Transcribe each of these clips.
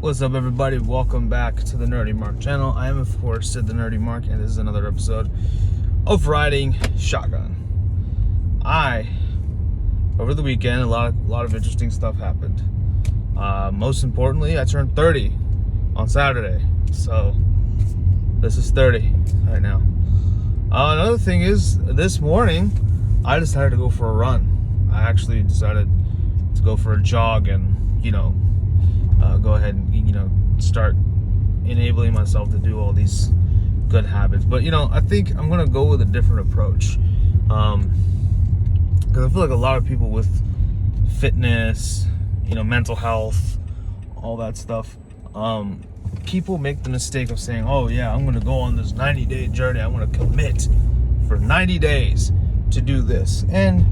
What's up, everybody? Welcome back to the Nerdy Mark channel. I am, of course, Sid the Nerdy Mark, and this is another episode of Riding Shotgun. Over the weekend, a lot of interesting stuff happened. Most importantly, I turned 30 on Saturday, so this is 30 right now. Another thing is, this morning, I decided to go for a run. I actually decided to go for a jog and, go ahead and, start enabling myself to do all these good habits. But, I think I'm going to go with a different approach. Because I feel like a lot of people with fitness, mental health, all that stuff, people make the mistake of saying, oh yeah, I'm going to go on this 90-day journey. I'm going to commit for 90 days to do this. And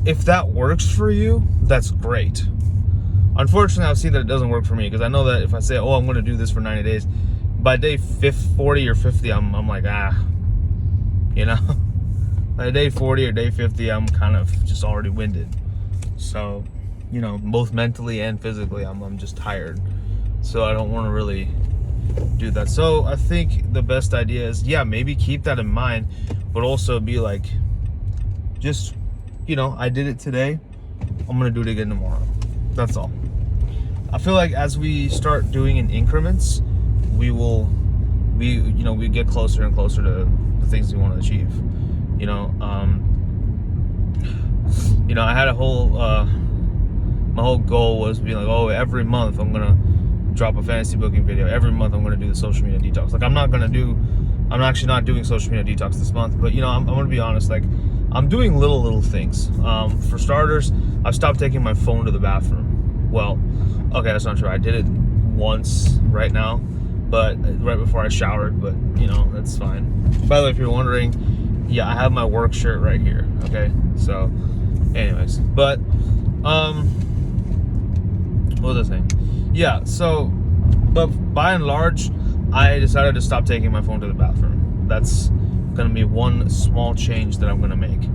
if that works for you, that's great. Unfortunately, I've seen that it doesn't work for me, because I know that if I say, oh, I'm going to do this for 90 days, by day 40 or 50, I'm like, by day 40 or day 50, I'm kind of just already winded. So, both mentally and physically, I'm just tired. So I don't want to really do that. So I think the best idea is, maybe keep that in mind, but also be like, just, I did it today, I'm going to do it again tomorrow. That's all. I feel like as we start doing in increments, we get closer and closer to the things we want to achieve. I had my whole goal was being like, oh, every month I'm gonna drop a fantasy booking video. Every month I'm gonna do the social media detox. Like I'm actually not doing social media detox this month, but I'm gonna be honest, like I'm doing little things. For starters, I've stopped taking my phone to the bathroom. Well, okay, that's not true. I did it once right now, but right before I showered, but that's fine. By the way, if you're wondering, I have my work shirt right here. Okay, so anyways, but what was I saying? But by and large, I decided to stop taking my phone to the bathroom. That's gonna be one small change that I'm gonna make.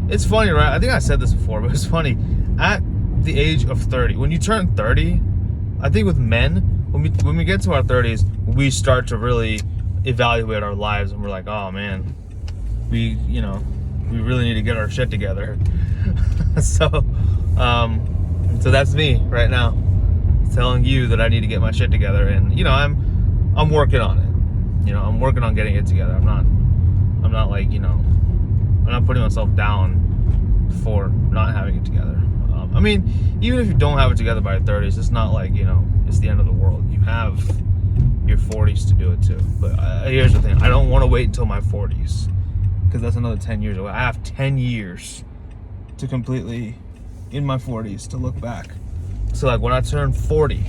It's funny, right? I think I said this before, but it's funny. At the age of 30, when you turn 30, I think with men, when we get to our 30s, we start to really evaluate our lives, and we're like, oh man, we really need to get our shit together. So that's me right now, telling you that I need to get my shit together, and I'm working on it. I'm working on getting it together. I'm not like, I'm not putting myself down for not having it together. Even if you don't have it together by your 30s, it's not like, it's the end of the world. You have your 40s to do it too. But here's the thing. I don't want to wait until my 40s, because that's another 10 years away. I have 10 years to completely, in my 40s, to look back. So like when I turn 40,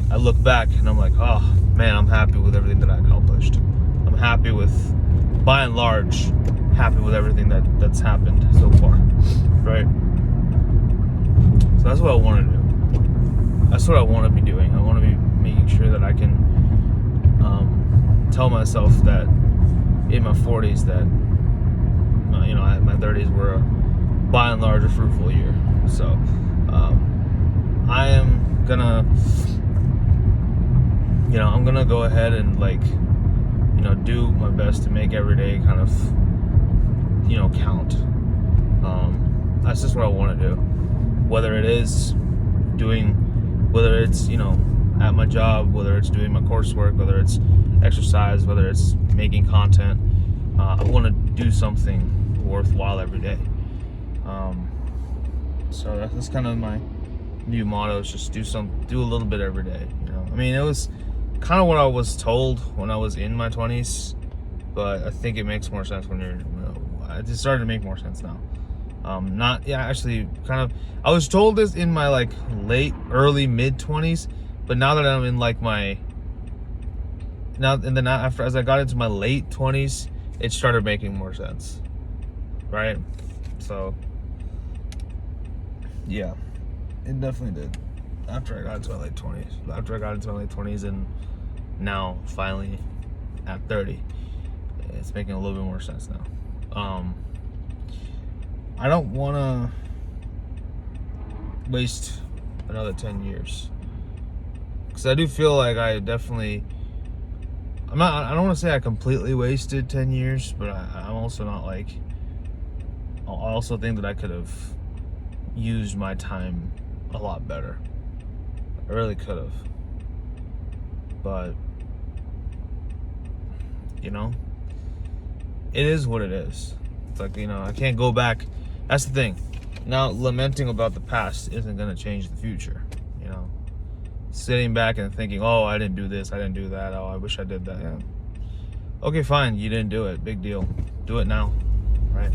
I look back and I'm like, oh man, I'm happy with everything that I accomplished. I'm happy with, by and large, happy with everything that's happened so far, right? So that's what I want to do. That's what I want to be doing. I want to be making sure that I can tell myself that in my 40s that my 30s were by and large a fruitful year. So I am gonna I'm gonna go ahead and do my best to make every day kind of count. That's just what I want to do, whether it's at my job, whether it's doing my coursework, whether it's exercise, whether it's making content. I want to do something worthwhile every day. So that's kind of my new motto, is just do a little bit every day. It was kind of what I was told when I was in my 20s, but I think it makes more sense when you're, it started to make more sense now. I was told this in my early mid 20s, but now that I'm in as I got into my late 20s, it started making more sense, right? So yeah, it definitely did. After I got into my late 20s, and now finally at 30, it's making a little bit more sense now. I don't want to waste another 10 years. Because I do feel like I definitely, I don't want to say I completely wasted 10 years, but I'm also not like, I also think that I could have used my time a lot better. I really could have. But, you know, it is what it is. It's like, you know, I can't go back. That's the thing. Now, lamenting about the past isn't going to change the future, you know. Sitting back and thinking, oh, I didn't do this, I didn't do that, oh, I wish I did that. Yeah. Okay, fine, you didn't do it. Big deal. Do it now, right?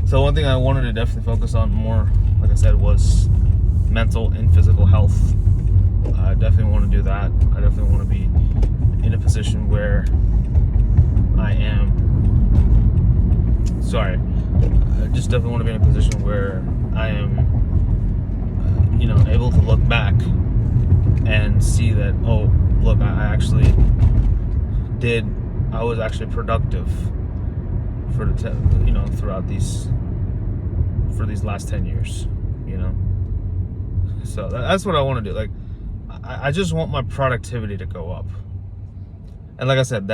So one thing I wanted to definitely focus on more, like I said, was mental and physical health. I definitely want to do that. I definitely want to be in a position where I am, I just definitely want to be in a position where I am, you know, able to look back and see that, oh, look, I was actually productive for you know, throughout these last 10 years, you know. So that's what I want to do. Like, I just want my productivity to go up. And like I said,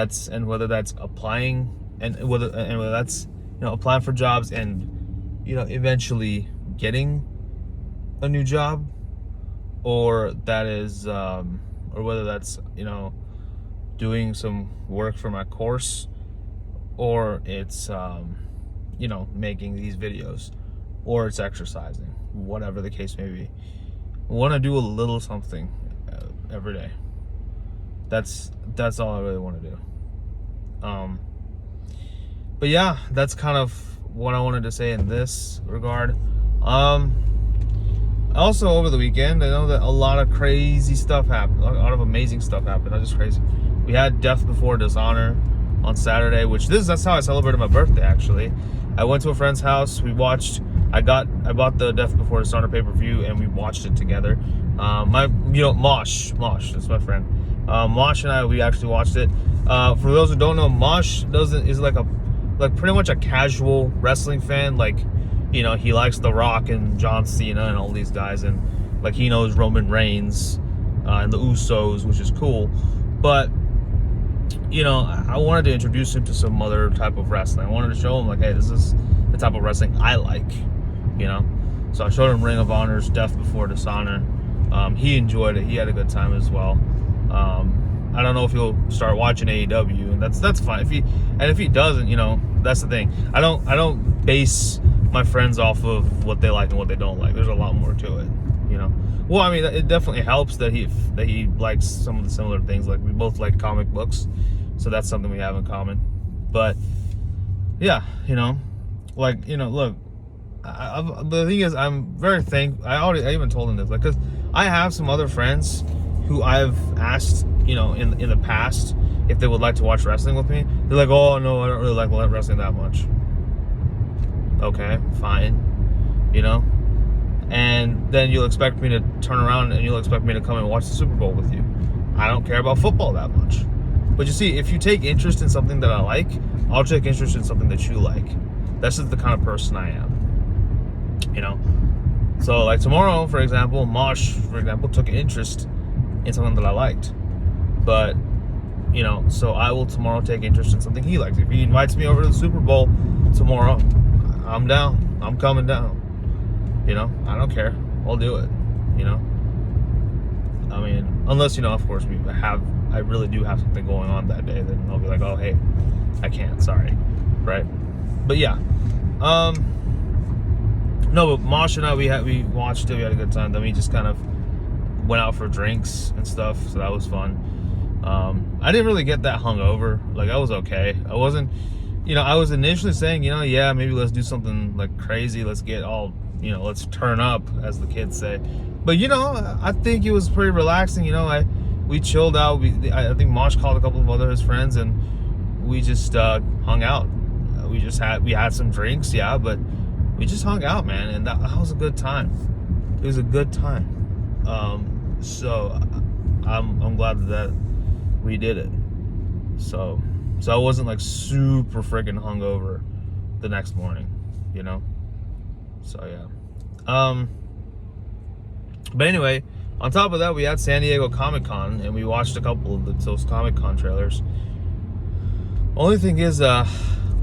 whether that's applying and whether that's, you know, applying for jobs and, you know, eventually getting a new job, or that is, or whether that's, you know, doing some work for my course, or it's, you know, making these videos, or it's exercising, whatever the case may be. I want to do a little something every day. That's all I really want to do. But yeah, that's kind of what I wanted to say in this regard. Also, over the weekend, I know that a lot of crazy stuff happened. A lot of amazing stuff happened. Not just crazy. We had Death Before Dishonor on Saturday, that's how I celebrated my birthday, actually. I went to a friend's house. We watched. I bought the Death Before Dishonor pay-per-view, and we watched it together. Mosh, that's my friend. Mosh and I, we actually watched it. For those who don't know, Mosh is like pretty much a casual wrestling fan. Like, you know, he likes The Rock and John Cena and all these guys, and like he knows Roman Reigns and the Usos, which is cool. But, you know, I wanted to introduce him to some other type of wrestling. I wanted to show him, like, hey, this is the type of wrestling I like, you know. So I showed him Ring of Honor's Death Before Dishonor. He enjoyed it. He had a good time as well. I don't know if he'll start watching AEW, and that's fine. If he doesn't, you know, that's the thing. I don't base my friends off of what they like and what they don't like. There's a lot more to it, you know. Well, I mean, it definitely helps that he likes some of the similar things. Like, we both like comic books, so that's something we have in common. But yeah, you know, like, you know, look, the thing is, I'm very thankful. I even told him this, like, because I have some other friends who I've asked, you know, in the past if they would like to watch wrestling with me. They're like, oh no, I don't really like wrestling that much. Okay, fine, you know. And then you'll expect me to turn around and you'll expect me to come and watch the Super Bowl with you. I don't care about football that much. But you see, if you take interest in something that I like, I'll take interest in something that you like. That's just the kind of person I am, you know. So like tomorrow, for example, Mosh, for example, took an interest in something that I liked. But, you know, so I will tomorrow take interest in something he likes. If he invites me over to the Super Bowl tomorrow, I'm down. I'm coming down. You know, I don't care. I'll do it. You know, I mean, unless, you know, of course, I really do have something going on that day, then I'll be like, oh, hey, I can't. Sorry, right? But yeah, no, but Mosh and I, we watched it. We had a good time. Then we just kind of went out for drinks and stuff, so that was fun. I didn't really get that hungover. Like, I was okay. I wasn't, you know, I was initially saying, you know, yeah, maybe let's do something like crazy. Let's get all, you know, let's turn up, as the kids say. But, you know, I think it was pretty relaxing. You know, we chilled out. I think Mosh called a couple of his friends, and we just hung out. We had some drinks, yeah, but we just hung out, man, and that was a good time. It was a good time. So I'm glad that we did it. So I wasn't like super freaking hungover the next morning, you know. So yeah. But anyway, on top of that, we had San Diego Comic-Con, and we watched a couple of those Comic-Con trailers. Only thing is, I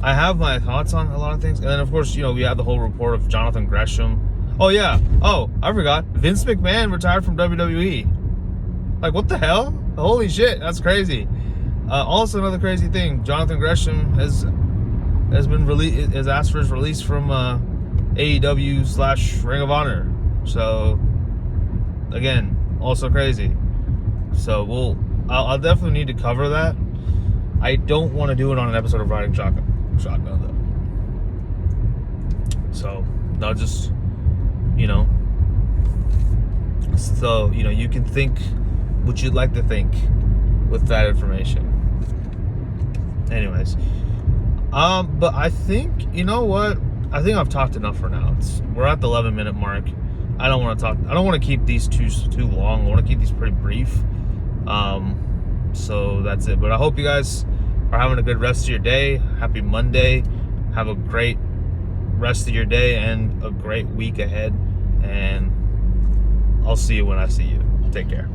have my thoughts on a lot of things. And then, of course, we had the whole report of Jonathan Gresham. Oh, yeah. Oh, I forgot. Vince McMahon retired from WWE. Like, what the hell? Holy shit, that's crazy. Also, another crazy thing, Jonathan Gresham has asked for his release from AEW / Ring of Honor. So, again, also crazy. So I'll definitely need to cover that. I don't want to do it on an episode of Riding Shotgun though. So I'll just, so you can think what you'd like to think with that information. Anyways, but I think, I think I've talked enough for now. We're at the 11-minute mark. I don't want to keep these too long. I want to keep these pretty brief. So that's it. But I hope you guys are having a good rest of your day. Happy Monday. Have a great rest of your day and a great week ahead. And I'll see you when I see you. Take care.